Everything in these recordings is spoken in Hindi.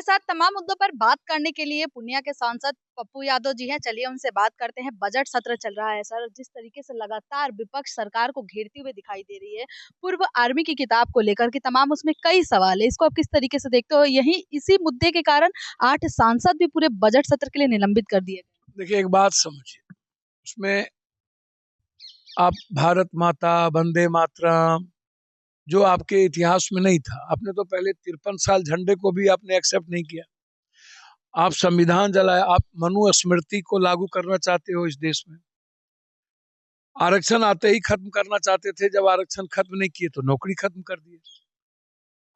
हमारे साथ तमाम मुद्दों पर बात करने के लिए पूर्णिया के सांसद पप्पू यादव जी हैं। चलिए उनसे बात करते हैं। बजट सत्र चल रहा है सर, जिस तरीके से लगातार विपक्ष सरकार को घेरती हुई दिखाई दे रही है, पूर्व आर्मी की किताब को लेकर के तमाम उसमें कई सवाल है। इसको आप किस तरीके से देखते हो? यही इसी मुद्दे के कारण 8 सांसद भी पूरे बजट सत्र के लिए निलंबित कर दिए गए। देखिए, एक बात समझिए, उसमें आप भारत माता, वंदे मातरम, जो आपके इतिहास में नहीं था, आपने तो पहले 53 साल झंडे को भी आपने एक्सेप्ट नहीं किया। आप संविधान जलाए, आप मनुस्मृति को लागू करना चाहते हो इस देश में। आरक्षण आते ही खत्म करना चाहते थे, जब आरक्षण खत्म नहीं किए तो नौकरी खत्म कर दिए।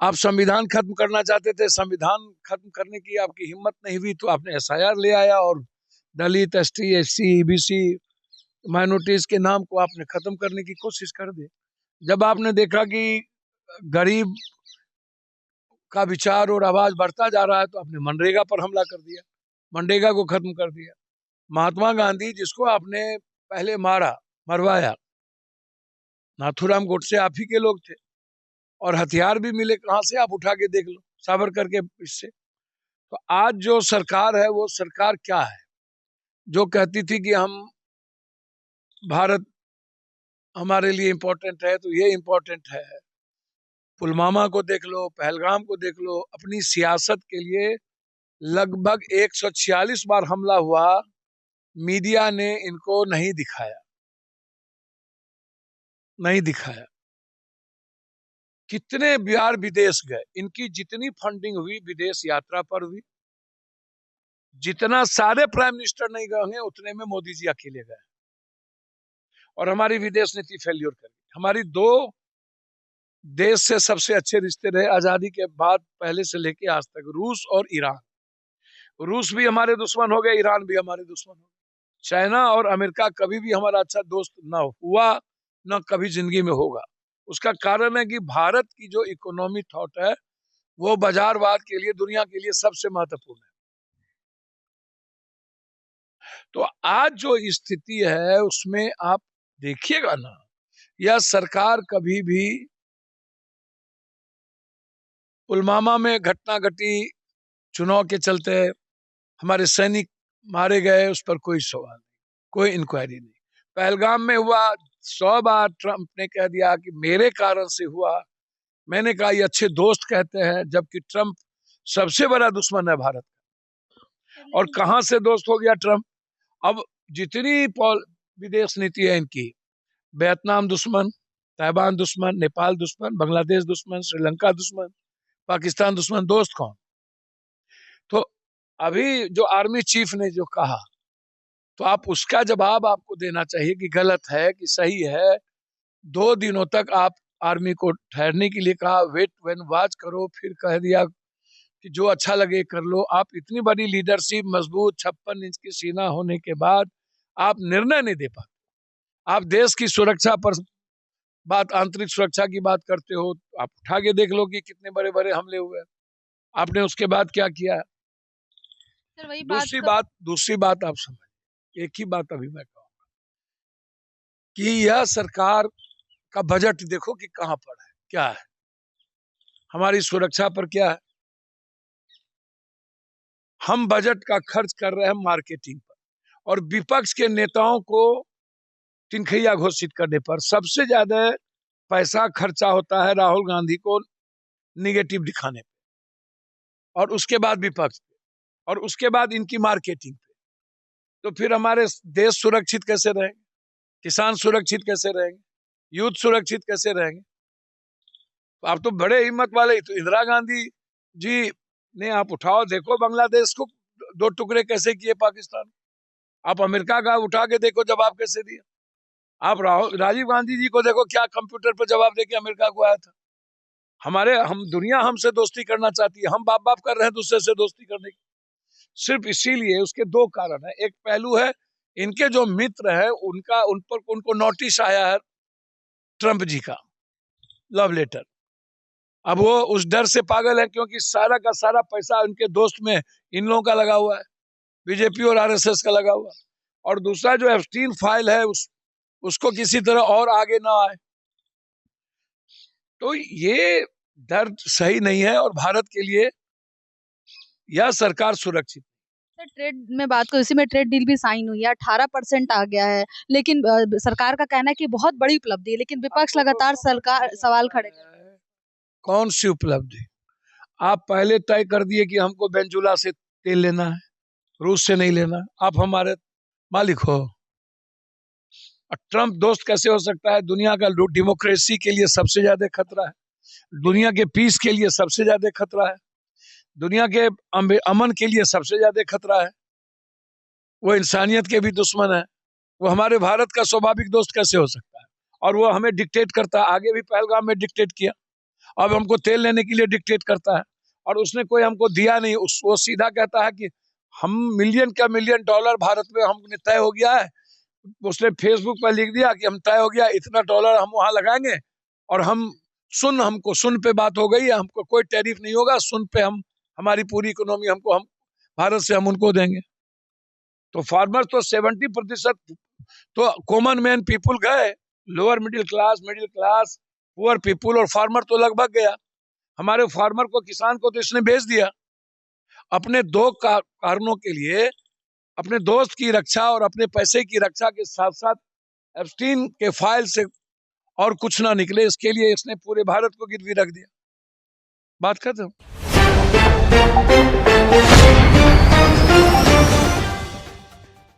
आप संविधान खत्म करना चाहते थे, संविधान खत्म करने की आपकी हिम्मत नहीं हुई तो आपने एसआईआर ले आया और दलित, एसटी, एससी, ईबीसी, माइनॉरिटीज के नाम को आपने खत्म करने की कोशिश कर दी। जब आपने देखा कि गरीब का विचार और आवाज बढ़ता जा रहा है तो आपने मनरेगा पर हमला कर दिया, मनरेगा को खत्म कर दिया। महात्मा गांधी, जिसको आपने पहले मरवाया, नाथूराम गोडसे आप ही के लोग थे, और हथियार भी मिले कहां से, आप उठा के देख लो, सावरकर के इससे। तो आज जो सरकार है वो सरकार क्या है, जो कहती थी कि हम भारत हमारे लिए इम्पोर्टेंट है, तो ये इम्पोर्टेंट है। पुलवामा को देख लो, पहलगाम को देख लो, अपनी सियासत के लिए लगभग 146 बार हमला हुआ, मीडिया ने इनको नहीं दिखाया, नहीं दिखाया। कितने बार विदेश गए, इनकी जितनी फंडिंग हुई विदेश यात्रा पर हुई, जितना सारे प्राइम मिनिस्टर नहीं गए होंगे उतने में मोदी जी अकेले गए, और हमारी विदेश नीति फेल्योर कर गई। हमारी दो देश से सबसे अच्छे रिश्ते रहे आजादी के बाद, पहले से लेके आज तक, रूस और ईरान। रूस भी हमारे दुश्मन हो गए, ईरान भी हमारे दुश्मन हो गए। चाइना और अमेरिका कभी भी हमारा अच्छा दोस्त ना हुआ, ना कभी जिंदगी में होगा। उसका कारण है कि भारत की जो इकोनॉमी थॉट है वो बाजारवाद के लिए, दुनिया के लिए सबसे महत्वपूर्ण है। तो आज जो स्थिति है उसमें आप देखिएगा ना, यह सरकार कभी भी, पुलवामा में घटना घटी, चुनाव के चलते हमारे सैनिक मारे गए, उस पर कोई सवाल नहीं, कोई इंक्वायरी नहीं। पहलगाम में हुआ, 100 बार ट्रंप ने कह दिया कि मेरे कारण से हुआ। मैंने कहा ये अच्छे दोस्त कहते हैं, जबकि ट्रंप सबसे बड़ा दुश्मन है भारत का। और कहां से दोस्त हो गया ट्रंप? अब जितनी विदेश नीति है इनकी, वियतनाम दुश्मन, ताइवान दुश्मन, नेपाल दुश्मन, बांग्लादेश दुश्मन, श्रीलंका दुश्मन, पाकिस्तान दुश्मन, दोस्त कौन? तो अभी जो आर्मी चीफ ने जो कहा, तो आप उसका जवाब आपको देना चाहिए कि गलत है कि सही है। 2 दिनों तक आप आर्मी को ठहरने के लिए कहा, वेट व्हेन वॉच करो, फिर कह दिया कि जो अच्छा लगे कर लो। आप इतनी बड़ी लीडरशिप, मजबूत 56 इंच की सीना होने के बाद आप निर्णय नहीं दे पाते। आप देश की सुरक्षा पर बात, आंतरिक सुरक्षा की बात करते हो, आप उठा के देख लो कि कितने बड़े बड़े हमले हुए। आपने उसके बाद क्या किया? सर वही दूसरी बात आप समझ, एक ही बात अभी मैं कहूँगा कि यह सरकार का बजट देखो कि कहां पर है, क्या है, हमारी सुरक्षा पर क्या है। हम बजट का खर्च कर रहे हैं मार्केटिंग पर, और विपक्ष के नेताओं को तिनखैया घोषित करने पर। सबसे ज्यादा पैसा खर्चा होता है राहुल गांधी को निगेटिव दिखाने पे, और उसके बाद विपक्ष पे, और उसके बाद इनकी मार्केटिंग पे। तो फिर हमारे देश सुरक्षित कैसे रहेंगे, किसान सुरक्षित कैसे रहेंगे, यूथ सुरक्षित कैसे रहेंगे? आप तो बड़े हिम्मत वाले, तो इंदिरा गांधी जी ने आप उठाओ, देखो बांग्लादेश को 2 टुकड़े कैसे किए पाकिस्तान। आप अमेरिका का उठा के देखो जवाब कैसे दिया। आप राजीव गांधी जी को देखो, क्या कंप्यूटर पर जवाब देके अमेरिका को आया था। हम दुनिया हमसे दोस्ती करना चाहती है, हम बाप बाप कर रहे हैं दूसरे से दोस्ती करने की। सिर्फ इसीलिए, उसके 2 कारण है। एक पहलू है, इनके जो मित्र है उनको नोटिस आया है ट्रंप जी का, लव लेटर। अब वो उस डर से पागल है, क्योंकि सारा का सारा पैसा उनके दोस्त में इन लोगों का लगा हुआ है, बीजेपी और आरएसएस का लगा हुआ है। और दूसरा जो एप्स्टीन फाइल है, उसको किसी तरह और आगे ना आए। तो ये डर सही नहीं है, और भारत के लिए या सरकार सुरक्षित। सर ट्रेड में बात करो, इसी में ट्रेड डील भी साइन हुई है, 18% आ गया है, लेकिन सरकार का कहना है कि बहुत बड़ी उपलब्धि है, लेकिन विपक्ष लगातार सरकार सवाल खड़े कर रहा है। कौन सी उपलब्धि? आप पहले तय कर दिए कि हमको वेनेजुला से तेल लेना है, रूस से नहीं लेना, आप हमारे मालिक हो। ट्रंप दोस्त कैसे हो सकता है? दुनिया का डेमोक्रेसी के लिए सबसे ज्यादा खतरा है, दुनिया के पीस के लिए सबसे ज्यादा खतरा है, दुनिया के अमन के लिए सबसे ज्यादा खतरा है। वो इंसानियत के भी दुश्मन है। वो हमारे भारत का स्वाभाविक दोस्त कैसे हो सकता है? और वो हमें डिक्टेट करता है। आगे भी पहलगाम में डिक्टेट किया, अब हमको तेल लेने के लिए डिक्टेट करता है, और उसने कोई हमको दिया नहीं। वो सीधा कहता है कि हम $1 मिलियन भारत में हमने तय हो गया है। उसने फेसबुक पर लिख दिया कि हम तय हो गया, इतना डॉलर हम वहां लगाएंगे, और हमको सुन पे बात हो गई है, हमको कोई टैरिफ नहीं होगा, सुन पे हम हमारी पूरी इकोनॉमी हम भारत से हम उनको देंगे। तो फार्मर तो 70% तो कॉमन मैन पीपुल गए, lower middle class poor people, और फार्मर तो लगभग गया। हमारे फार्मर को, किसान को तो इसने बेच दिया अपने दो कारणों के लिए, अपने दोस्त की रक्षा और अपने पैसे की रक्षा के साथ साथ एप्स्टीन के फाइल से और कुछ ना निकले, इसके लिए इसने पूरे भारत को गिरवी रख दिया। बात खत्म।